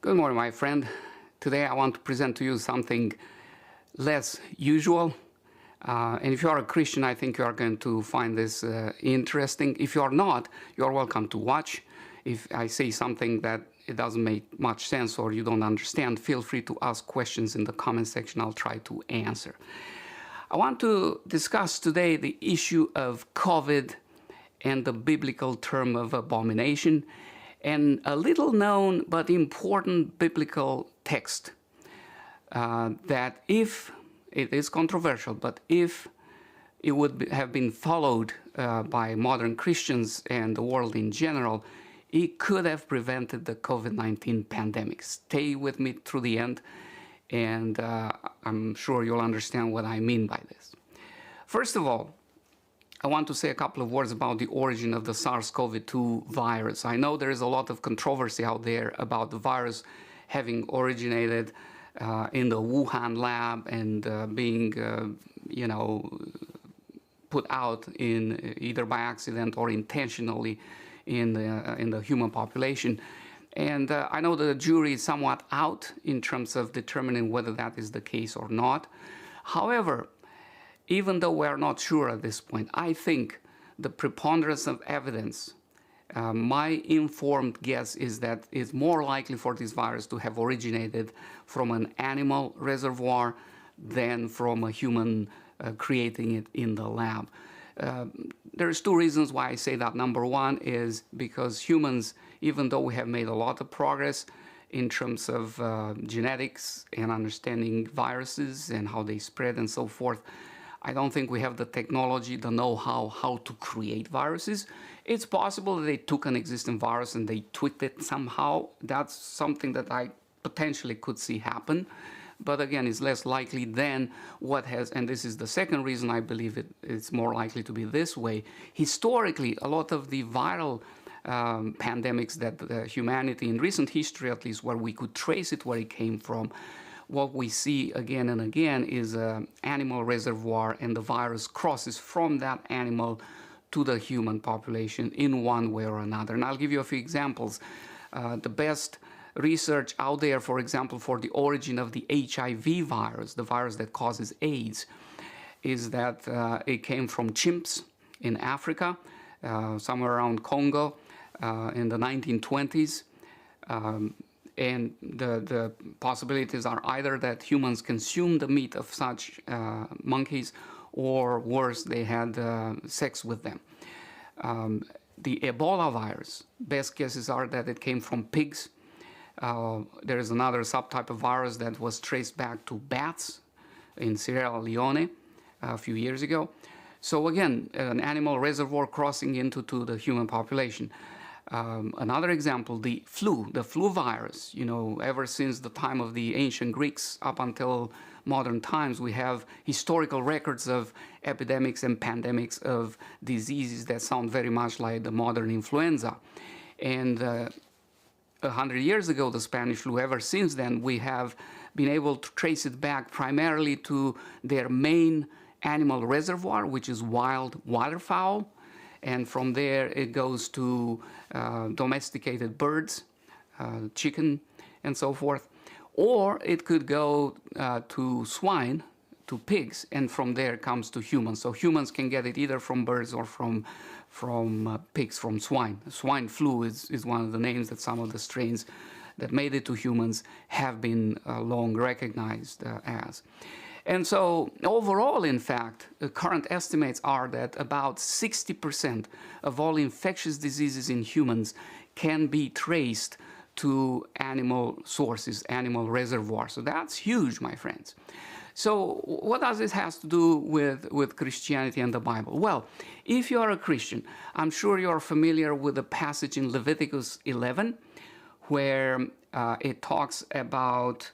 Good morning, my friend. Today I want to present to you something less usual. And if you are a Christian, I think you are going to find this interesting. If you are not, you are welcome to watch. If I say something that it doesn't make much sense or you don't understand, feel free to ask questions in the comment section. I'll try to answer. I want to discuss today the issue of COVID and the biblical term of abomination, and a little known but important biblical text that, if it is controversial, but if it would have been followed by modern Christians and the world in general, it could have prevented the COVID-19 pandemic. Stay with me through the end, and I'm sure you'll understand what I mean by this. First of all, I want to say a couple of words about the origin of the SARS-CoV-2 virus. I know there is a lot of controversy out there about the virus having originated in the Wuhan lab and being, put out in either by accident or intentionally in the human population. And I know the jury is somewhat out in terms of determining whether that is the case or not. However, even though we are not sure at this point, I think the preponderance of evidence, my informed guess is that it's more likely for this virus to have originated from an animal reservoir than from a human creating it in the lab. There's two reasons why I say that. Number one is because humans, even though we have made a lot of progress in terms of genetics and understanding viruses and how they spread and so forth, I don't think we have the technology, the know-how, how to create viruses. It's possible that they took an existing virus and they tweaked it somehow. That's something that I potentially could see happen. But again, it's less likely than what has, and this is the second reason I believe it's more likely to be this way. Historically, a lot of the viral pandemics that humanity, in recent history at least, where we could trace it, where it came from, what we see again and again is an animal reservoir, and the virus crosses from that animal to the human population in one way or another. And I'll give you a few examples. The best research out there, for example, for the origin of the HIV virus, the virus that causes AIDS, is that it came from chimps in Africa, somewhere around Congo in the 1920s. And the possibilities are either that humans consumed the meat of such monkeys, or worse, they had sex with them. The Ebola virus, best guesses are that it came from pigs. There is another subtype of virus that was traced back to bats in Sierra Leone a few years ago. So again, an animal reservoir crossing into the human population. Another example, the flu virus. Ever since the time of the ancient Greeks up until modern times, we have historical records of epidemics and pandemics of diseases that sound very much like the modern influenza. And 100 years ago, the Spanish flu. Ever since then, we have been able to trace it back primarily to their main animal reservoir, which is wild waterfowl. And from there, it goes to domesticated birds, chicken, and so forth. Or it could go to swine, to pigs, and from there comes to humans. So humans can get it either from birds or from pigs, from swine. Swine flu is one of the names that some of the strains that made it to humans have been long recognized as. And so overall, in fact, the current estimates are that about 60% of all infectious diseases in humans can be traced to animal sources, animal reservoirs. So that's huge, my friends. So what does this have to do with Christianity and the Bible? Well, if you are a Christian, I'm sure you're familiar with the passage in Leviticus 11, where it talks about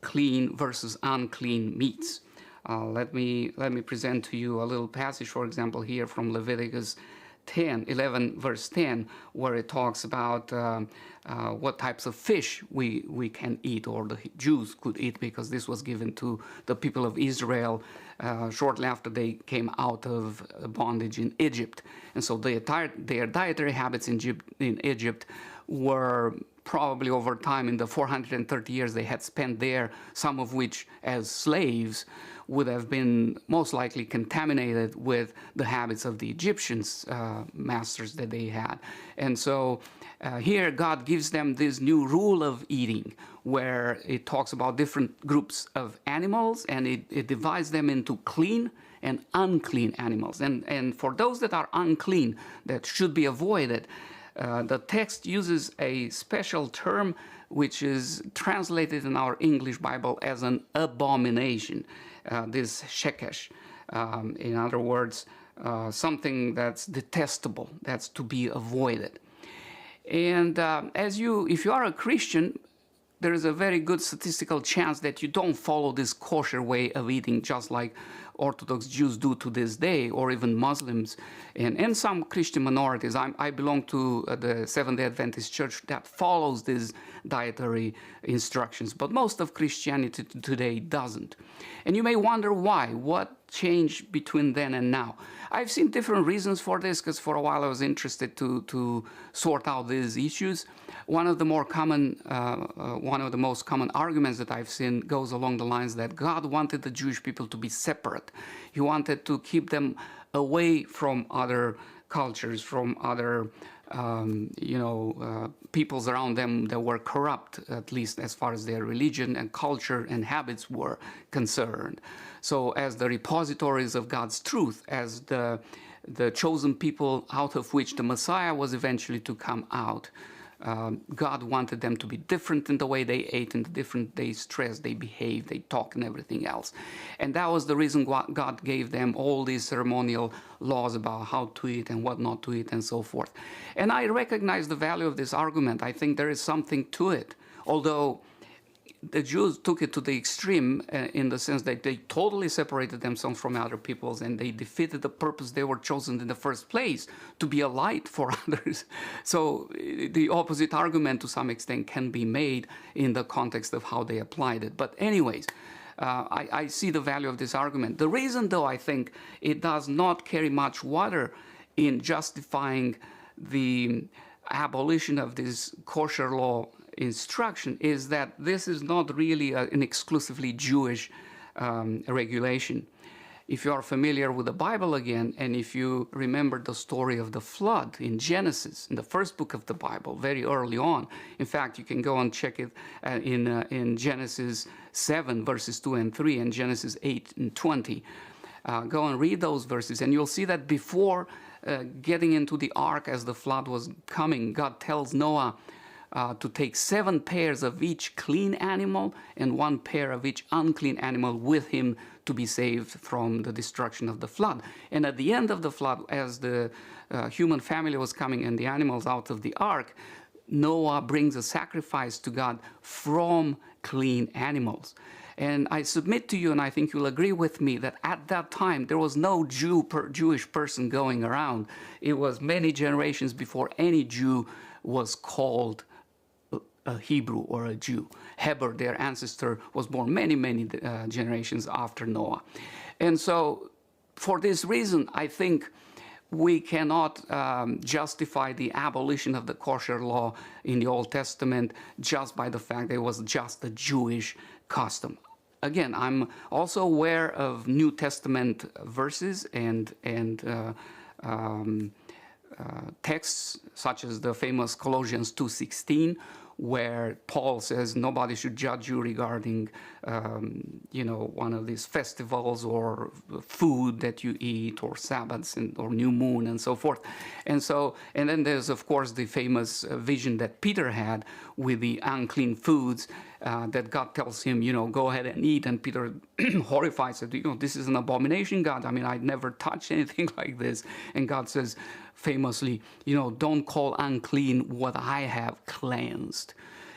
clean versus unclean meats. Let me present to you a little passage, for example, here from Leviticus 11 verse 10, where it talks about what types of fish we can eat, or the Jews could eat, because this was given to the people of Israel shortly after they came out of bondage in Egypt. And so their dietary habits in Egypt were probably over time in the 430 years they had spent there, some of which as slaves, would have been most likely contaminated with the habits of the Egyptians, masters that they had. And so here God gives them this new rule of eating, where it talks about different groups of animals, and it divides them into clean and unclean animals. And for those that are unclean, that should be avoided, the text uses a special term which is translated in our English Bible as an abomination, this shekesh. In other words, something that's detestable, that's to be avoided. And if you are a Christian, there is a very good statistical chance that you don't follow this kosher way of eating, just like Orthodox Jews do to this day, or even Muslims, and some Christian minorities. I belong to the Seventh-day Adventist Church that follows these dietary instructions, but most of Christianity today doesn't. And you may wonder why. What changed between then and now? I've seen different reasons for this, because for a while I was interested to sort out these issues. One of the most common arguments that I've seen goes along the lines that God wanted the Jewish people to be separate. He wanted to keep them away from other cultures, from other peoples around them that were corrupt, at least as far as their religion and culture and habits were concerned. So as the repositories of God's truth, as the chosen people out of which the Messiah was eventually to come out, God wanted them to be different in the way they ate, and the different they dressed, they behaved, they talked, and everything else. And that was the reason why God gave them all these ceremonial laws about how to eat and what not to eat and so forth. And I recognize the value of this argument. I think there is something to it, although the Jews took it to the extreme in the sense that they totally separated themselves from other peoples, and they defeated the purpose they were chosen in the first place, to be a light for others. So the opposite argument to some extent can be made in the context of how they applied it. But anyways, I see the value of this argument. The reason, though, I think it does not carry much water in justifying the abolition of this kosher law instruction is that this is not really an exclusively Jewish regulation. If you are familiar with the Bible again, and if you remember the story of the flood in Genesis, in the first book of the Bible, very early on. In fact, you can go and check it in Genesis 7, verses 2 and 3, and Genesis 8 and 20. Go and read those verses, and you'll see that before getting into the ark as the flood was coming, God tells Noah to take 7 pairs of each clean animal and 1 pair of each unclean animal with him to be saved from the destruction of the flood. And at the end of the flood, as the human family was coming and the animals out of the ark, Noah brings a sacrifice to God from clean animals. And I submit to you, and I think you'll agree with me, that at that time there was no Jewish person going around. It was many generations before any Jew was called a Hebrew or a Jew. Heber, their ancestor, was born many generations after Noah. And so for this reason, I think we cannot justify the abolition of the kosher law in the Old Testament just by the fact that it was just a Jewish custom. Again, I'm also aware of New Testament verses and texts such as the famous Colossians 2:16, where Paul says nobody should judge you regarding, one of these festivals or food that you eat or Sabbaths or new moon and so forth. And then there's, of course, the famous vision that Peter had with the unclean foods that God tells him, go ahead and eat. And Peter, horrified, said, this is an abomination, God. I mean, I'd never touched anything like this. And God says famously, don't call unclean what I have cleansed.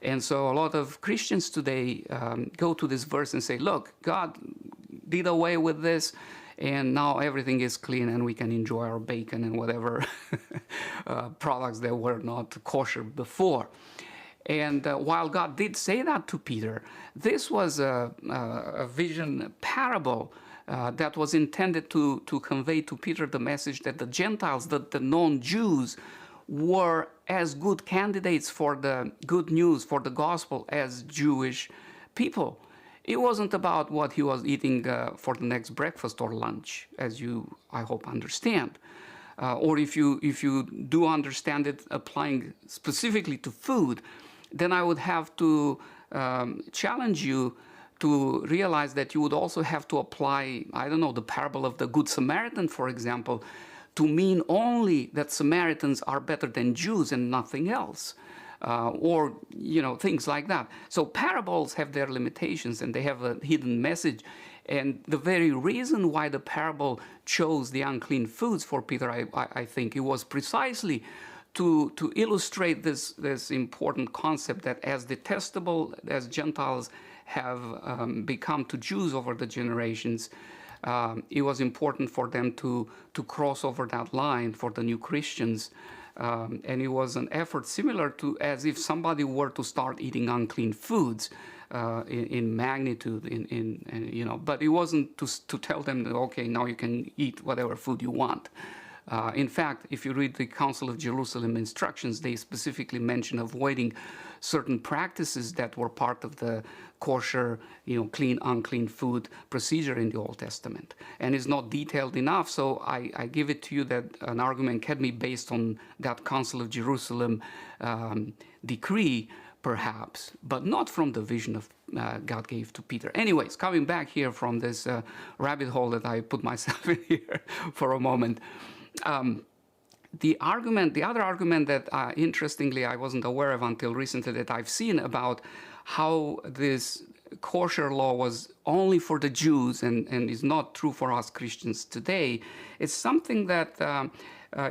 And so a lot of Christians today go to this verse and say, look, God did away with this, and now everything is clean and we can enjoy our bacon and whatever products that were not kosher before. And while God did say that to Peter, this was a vision parable that was intended to convey to Peter the message that the Gentiles, the non-Jews, were as good candidates for the good news, for the gospel, as Jewish people. It wasn't about what he was eating for the next breakfast or lunch, as you, I hope, understand. Or if you do understand it applying specifically to food, then I would have to challenge you to realize that you would also have to apply, I don't know, the parable of the Good Samaritan, for example, to mean only that Samaritans are better than Jews and nothing else. Or, things like that. So parables have their limitations and they have a hidden message. And the very reason why the parable chose the unclean foods for Peter, I think, it was precisely to illustrate this important concept that as detestable as Gentiles have become to Jews over the generations, it was important for them to cross over that line for the new Christians. And it was an effort similar to as if somebody were to start eating unclean foods in magnitude, but it wasn't to tell them that, okay, now you can eat whatever food you want. In fact, if you read the Council of Jerusalem instructions, they specifically mention avoiding certain practices that were part of the kosher, clean, unclean food procedure in the Old Testament. And it's not detailed enough, so I give it to you that an argument can be based on that Council of Jerusalem decree, perhaps, but not from the vision of God gave to Peter. Anyways, coming back here from this rabbit hole that I put myself in here for a moment, the other argument that, interestingly, I wasn't aware of until recently that I've seen about how this kosher law was only for the Jews and is not true for us Christians today, is something that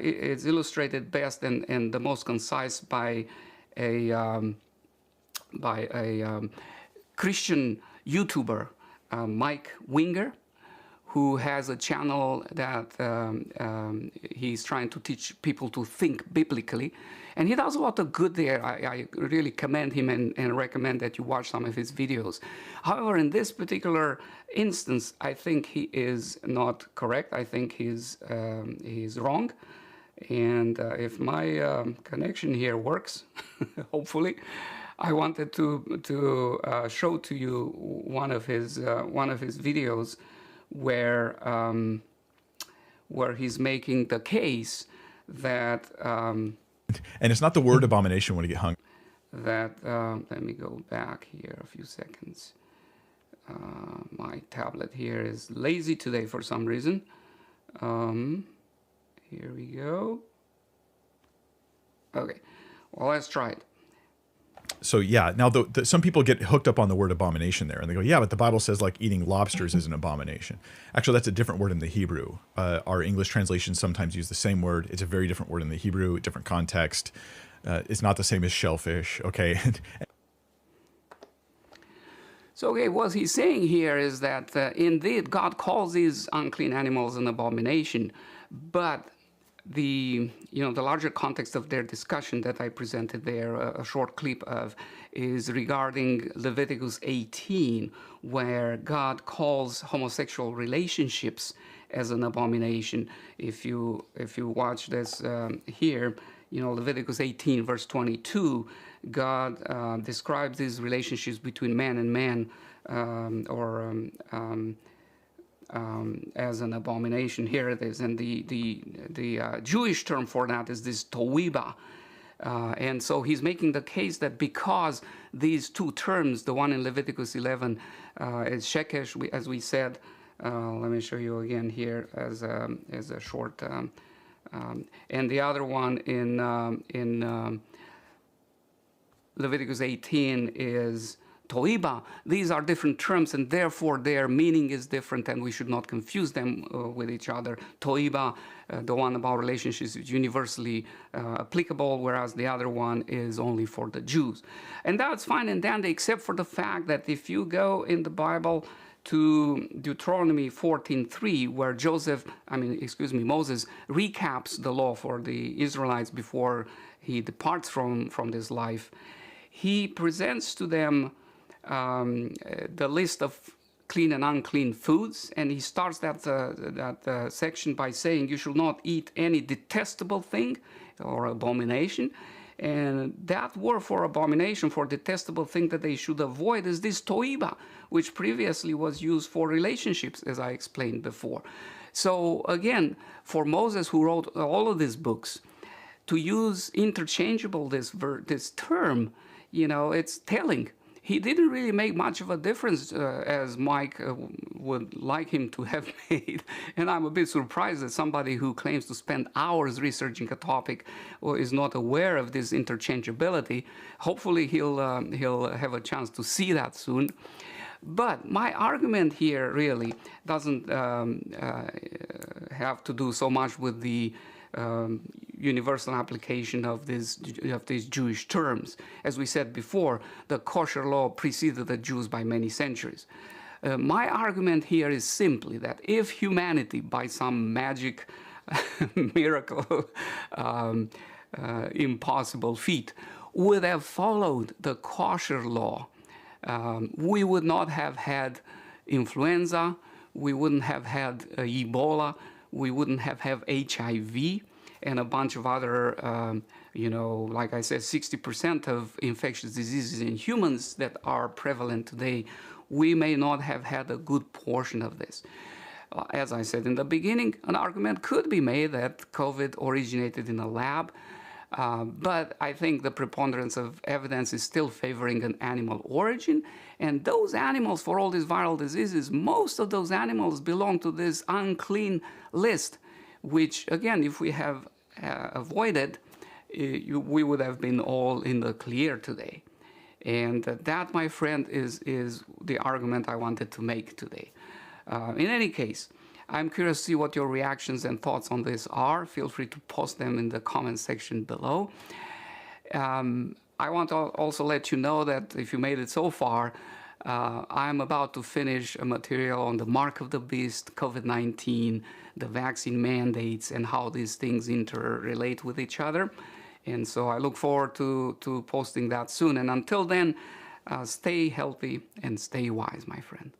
is illustrated best and the most concise by a Christian YouTuber, Mike Winger, who has a channel that he's trying to teach people to think biblically. And he does a lot of good there. I really commend him and recommend that you watch some of his videos. However, in this particular instance, I think he is not correct. I think he's wrong. And if my connection here works, hopefully, I wanted to show to you one of his videos where he's making the case that and it's not the word abomination when you get hung. That let me go back here a few seconds. My tablet here is lazy today for some reason. Here we go. Okay, well, let's try it. So yeah, now some people get hooked up on the word abomination there, and they go, yeah, but the Bible says like eating lobsters is an abomination. Actually, that's a different word in the Hebrew. Our English translations sometimes use the same word. It's a very different word in the Hebrew, different context. It's not the same as shellfish, okay? So, okay, what he's saying here is that indeed God calls these unclean animals an abomination, but the larger context of their discussion that I presented there, a short clip of, is regarding Leviticus 18, where God calls homosexual relationships as an abomination. If you watch this here, Leviticus 18 verse 22, God describes these relationships between man and man, as an abomination. Here it is, and the Jewish term for that is this TOEBAH. And so he's making the case that because these two terms, the one in Leviticus 11 is shekesh, as we said. Let me show you again here as a short, and the other one in Leviticus 18 is TOEBAH. These are different terms, and therefore their meaning is different, and we should not confuse them with each other. TOEBAH, the one about relationships, is universally applicable, whereas the other one is only for the Jews. And that's fine and dandy, except for the fact that if you go in the Bible to Deuteronomy 14:3, where Moses recaps the law for the Israelites before he departs from this life, he presents to them the list of clean and unclean foods, and he starts that section by saying, you should not eat any detestable thing, or abomination. And that word for abomination, for detestable thing that they should avoid, is this TOEBAH, which previously was used for relationships, as I explained before. So again, for Moses, who wrote all of these books, to use interchangeable, this term, it's telling. He didn't really make much of a difference, as Mike would like him to have made. And I'm a bit surprised that somebody who claims to spend hours researching a topic or is not aware of this interchangeability. Hopefully he'll have a chance to see that soon. But my argument here really doesn't have to do so much with the universal application of these Jewish terms. As we said before, the kosher law preceded the Jews by many centuries. My argument here is simply that if humanity, by some magic miracle, impossible feat, would have followed the kosher law, we would not have had influenza, we wouldn't have had Ebola, we wouldn't have HIV, and a bunch of other, like I said, 60% of infectious diseases in humans that are prevalent today. We may not have had a good portion of this. As I said in the beginning, an argument could be made that COVID originated in a lab, but I think the preponderance of evidence is still favoring an animal origin. And those animals, for all these viral diseases, most of those animals belong to this unclean list, which, again, if we have avoided, we would have been all in the clear today. And that, my friend, is the argument I wanted to make today. In any case, I'm curious to see what your reactions and thoughts on this are. Feel free to post them in the comment section below. I want to also let you know that if you made it so far, I'm about to finish a material on the mark of the beast, COVID-19, the vaccine mandates, and how these things interrelate with each other. And so I look forward to posting that soon. And until then, stay healthy and stay wise, my friend.